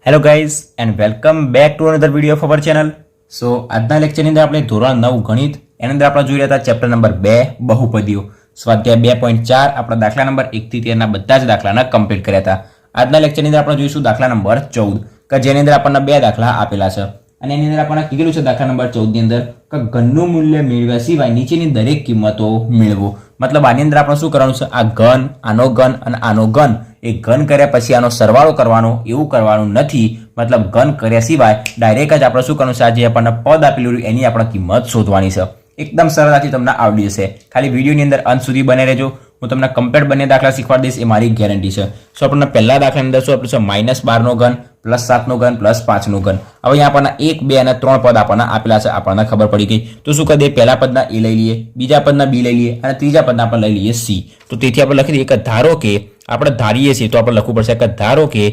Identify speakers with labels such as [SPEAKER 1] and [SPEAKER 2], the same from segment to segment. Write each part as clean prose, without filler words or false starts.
[SPEAKER 1] Hello guys and welcome back to another video of our channel. So આજના લેક્ચરની અંદર આપણે ધોરણ 9 ગણિત એની અંદર આપણે જોઈ રહ્યા હતા ચેપ્ટર નંબર 2 બહુપદીઓ. સ્વાધ્યાય 2.4 આપણા દાખલા નંબર 1 થી 13 ના બધા જ દાખલાના કમ્પ્લીટ કર્યા હતા. આજના લેક્ચરની અંદર આપણે જોઈશું દાખલા નંબર 14 કે જેની અંદર આપણને બે દાખલા આપેલા છે અને એની અંદર આપણને કીધેલું છે દાખલા નંબર 14 ની અંદર કે ઘનનું મૂલ્ય મેળવ્યા સિવાય નીચેની દરેક કિંમતો મેળવો. મતલબ આની અંદર આપણે શું કરવાનું છે, આ ઘન, આનો ઘન અને આનો ઘન એ ઘન કર્યા પછી આનો સરવાળો કરવાનો એવું કરવાનું નથી. મતલબ ઘન કર્યા સિવાય ડાયરેક્ટ જ આપણે શું કરવાનું છે, આ જે આપણને પદ આપેલું એની આપણે કિંમત શોધવાની છે. એકદમ સરળતાથી તમને આવડી જશે. ખાલી વિડીયોની અંદર અંત સુધી બને રહેજો. હું તમને કમ્પ્લીટ બંને દાખલા શીખવાડી દઈશ, એ મારી ગેરંટી છે. સો આપણને પહેલા દાખલાની અંદર શું આપ્યું છે, -12 નો ઘન +7 નો ઘન +5 નો ઘન. હવે અહીંયા આપણને 1, 2 અને 3 પદ આપણને આપેલા છે, આપણને ખબર પડી ગઈ. તો શું કરી દઈએ, પહેલા પદના a લઈ લઈએ, બીજા પદના b લઈ લઈએ અને ત્રીજા પદના આપણે લઈ લઈએ c. તો તેથી આપણે લખી દઈએ કે ધારો કે આપણે ધારીએ છીએ તો આપણે લખવું પડશે કે ધારો કે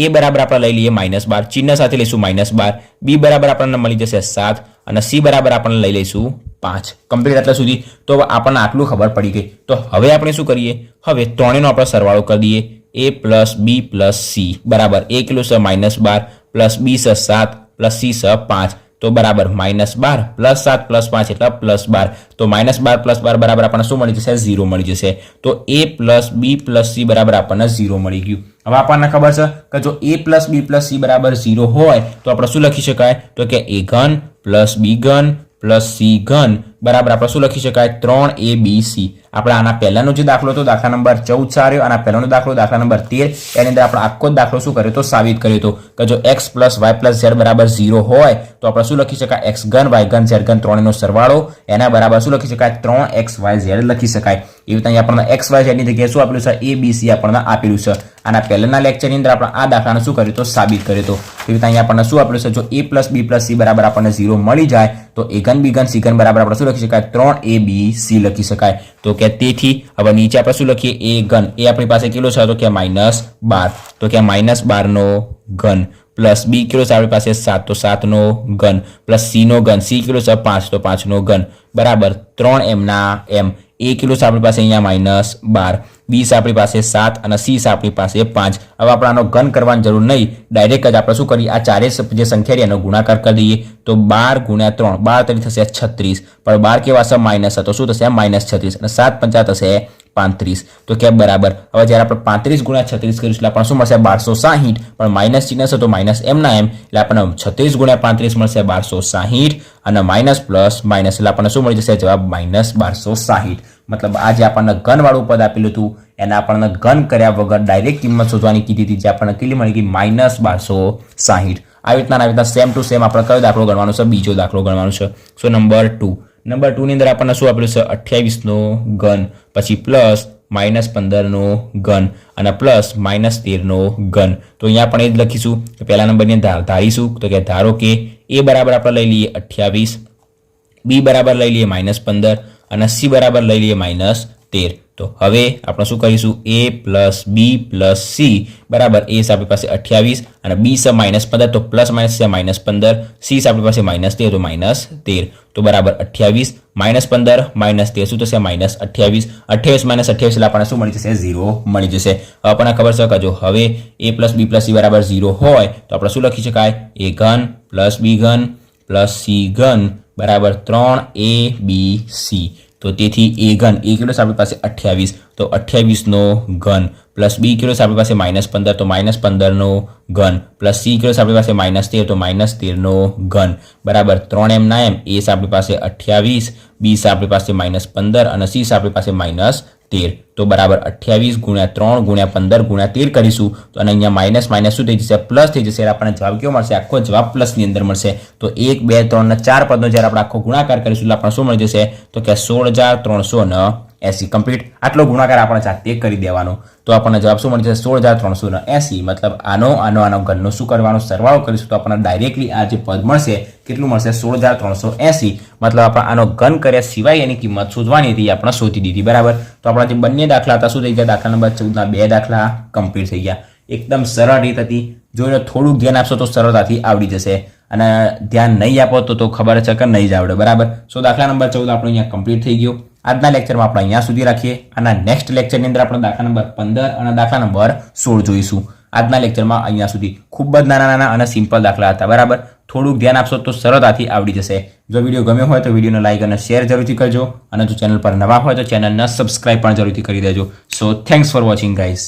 [SPEAKER 1] a બરાબર આપણે લઈ લઈએ -12, ચિહ્ન સાથે લઈશું -12, b બરાબર આપણને મળી જશે 7 અને c બરાબર આપણે લઈ લઈશું 5. કમ્પ્લીટ એટલા સુધી તો આપણને આટલું ખબર પડી ગઈ. તો હવે આપણે શું કરીએ, હવે ત્રણેયનો આપણે સરવાળો કરી દઈએ. a + b + c બરાબર a કિલો છે -12 + b છે 7 + c છે 5. તો બરાબર -12 + 7 + 5 એટલે +12. તો -12 + 12 બરાબર આપણને શું મળી જશે, 0 મળી જશે. તો a + b + c બરાબર આપણને 0 મળી ગયું. હવે આપણને ખબર છે કે જો a + b + c બરાબર 0 હોય તો આપણે શું લખી શકાય, તો કે a ઘન + b ઘન + c ઘન બરાબર આપણે શું લખી શકાય, 3abc. આપણે આના પહેલાનો જે દાખલો હતો દાખલા નંબર 14 સાર્યો, આના પહેલાનો દાખલો દાખલા નંબર 13, એની અંદર આપણે આખો જ દાખલો શું કર્યો તો સાબિત કર્યો હતો કે જો x + y + z બરાબર 0 હોય તો આપણે શું લખી શકાય, x ઘન y ઘન z ઘન ત્રણેયનો સરવાળો એના બરાબર શું લખી શકાય, 3xyz લખી શકાય. એવી રીતે આપણને xyz ની જગ્યાએ શું આપેલું છે, abc આપણને આપેલું છે. આના પહેલાના લેક્ચરની અંદર આપણે આ દાખલાને શું કર્યું તો સાબિત કર્યો તો. એવી રીતે અહીંયા આપણને શું આપેલું છે, જો a + b + c બરાબર આપણને 0 મળી જાય તો a ઘન b ઘન c ઘન બરાબર આપણે શું લખી શકાય, 3abc લખી શકાય. તો કે તેથી હવે નીચે આપણે શું લખીએ, a ઘન એ આપણી પાસે કેટલો છે તો કે -12, તો કે -12 નો ઘન + b કિલો છે આપણી પાસે 7 તો 7 નો ઘન + c નો ઘન c કિલો છે 5 તો 5 નો ઘન બરાબર 3m ના m. a કિલો છે આપણી પાસે અહીંયા -12, b છે આપણી પાસે 7 અને c છે આપણી પાસે 5. હવે આપણે આનો ઘન કરવાની જરૂર નહીં, ડાયરેક્ટ જ આપણે શું કરીએ, આ ચારે જે સંખ્યા એનો ગુણાકાર કરી દઈએ. તો 12 × 3 12 તરી થશે 36, પણ 12 કેવા છે માઇનસ, તો શું થશે -36 અને 7 5 થશે 35. તો કે બરાબર હવે જ્યારે આપણે 35 × 36 કરીશું એટલે આપણને શું મળશે, 1260, પણ માઇનસ ચિહ્ન છે તો માઇનસ m ના m એટલે આપણને 36 × 35 મળશે 1260 અને માઇનસ પ્લસ માઇનસ એટલે આપણને શું મળી જશે, જવાબ -1260. મતલબ આ જે આપણને ઘન વાળું પદ આપેલું હતું એને આપણને ઘન કર્યા વગર ડાયરેક્ટ કિંમત શોધવાની કીધી હતી, જે આપણને કેટલી મળી ગઈ, -1260. આવી રીતના સેમ ટુ સેમ આપણે કયો દાખલો ગણવાનો છે, બીજો દાખલો ગણવાનો છે. સો નંબર 2 ની અંદર આપણને શું આપેલું છે, 28 નો ઘન પછી પ્લસ -15 નો ઘન અને પ્લસ -13 નો ઘન. તો અહીંયા પણ એ જ લખીશું કે પહેલા નંબરની ધારીશું તો કે ધારો કે a બરાબર આપણે લઈ લઈએ 28, b બરાબર લઈ લઈએ -15 અને c બરાબર લઈ લઈએ -13. તો હવે આપણે શું કરીશું, a + b + c બરાબર a છે આપણી પાસે 28 અને b છે -15 તો પ્લસ માઇનસ છે -15, c છે આપણી પાસે -13 તો -13. તો બરાબર 28 -15 -13 શું થશે, -28. 28 -28 એટલે આપણને શું મળી જશે, 0 મળી જશે. હવે આપણને ખબર છે કે જો હવે a + b + c બરાબર 0 હોય તો આપણે શું લખી શકાય, a ઘન + b ઘન + c ઘન બરાબર 3abc. તો તેથી a ઘન a કિલો છે આપણી પાસે 28 તો 28 નો ઘન + b કિલો છે આપણી પાસે -15 તો -15 નો ઘન + c કિલો છે આપણી પાસે -13 તો -13 નો ઘન બરાબર 3m ના m. a છે આપણી પાસે 28, b છે આપણી પાસે -15 અને c છે આપણી પાસે -13. તો બરાબર 28 × 3 × 15 × 13 કરીશું તો અને અહીંયા માઇનસ માઇનસ શું થઈ જશે, પ્લસ થઈ જશે. આપણને જવાબ કેવો મળશે, આખો જવાબ પ્લસ ની અંદર મળશે. તો 1 2 3 અને 4 પદનો જ્યારે આપણે આખો ગુણાકાર કરીશું એટલે આપણને શું મળી જશે, તો કે 16380. કમ્પ્લીટ આટલો ગુણાકાર આપણે જાતે કરી દેવાનો તો આપણને જવાબ શું મળી જશે, 16380. મતલબ આનો ઘનનો શું કરવાનો, સરવાળો કરીશું તો આપણને ડાયરેક્ટલી આ જે પદ મળશે કેટલું મળશે, 16380. મતલબ આપણે આનો ઘન કર્યા સિવાય એની કિંમત શોધવાની હતી, આપણે શોધી દીધી બરાબર. તો આપણા જે બંને દાખલા હતા શું થઈ ગયા, દાખલા નંબર 14 ના 2 દાખલા કમ્પ્લીટ થઈ ગયા. એકદમ સરળ રીત હતી, જોઈને થોડુંક ધ્યાન આપશો તો સરળતાથી આવડી જશે અને ધ્યાન નહીં આપો તો ખબર છે કે નહીં જ આવડે બરાબર. સો દાખલા નંબર 14 આપણો અહીંયા કમ્પ્લીટ થઈ ગયો. આજના લેક્ચરમાં આપણે અહીંયા સુધી રાખીએ. આના નેક્સ્ટ લેક્ચરની અંદર આપણે દાખલા નંબર 15 અને દાખલા નંબર 16 જોઈશું. આજના લેક્ચરમાં અહીંયા સુધી ખૂબ જ નાના નાના અને સિમ્પલ દાખલા હતા. બરાબર, થોડુંક ધ્યાન આપશો તો સરળતાથી આવડી જશે. જો વિડીયો ગમ્યો હોય તો વિડીયોને લાઇક અને શેર જરૂરથી કરજો અને જો ચેનલ પર નવા હોય તો ચેનલને સબસ્ક્રાઇબ પણ જરૂરથી કરી દેજો. સો થેન્ક્સ ફોર વોચિંગ ગાઈઝ.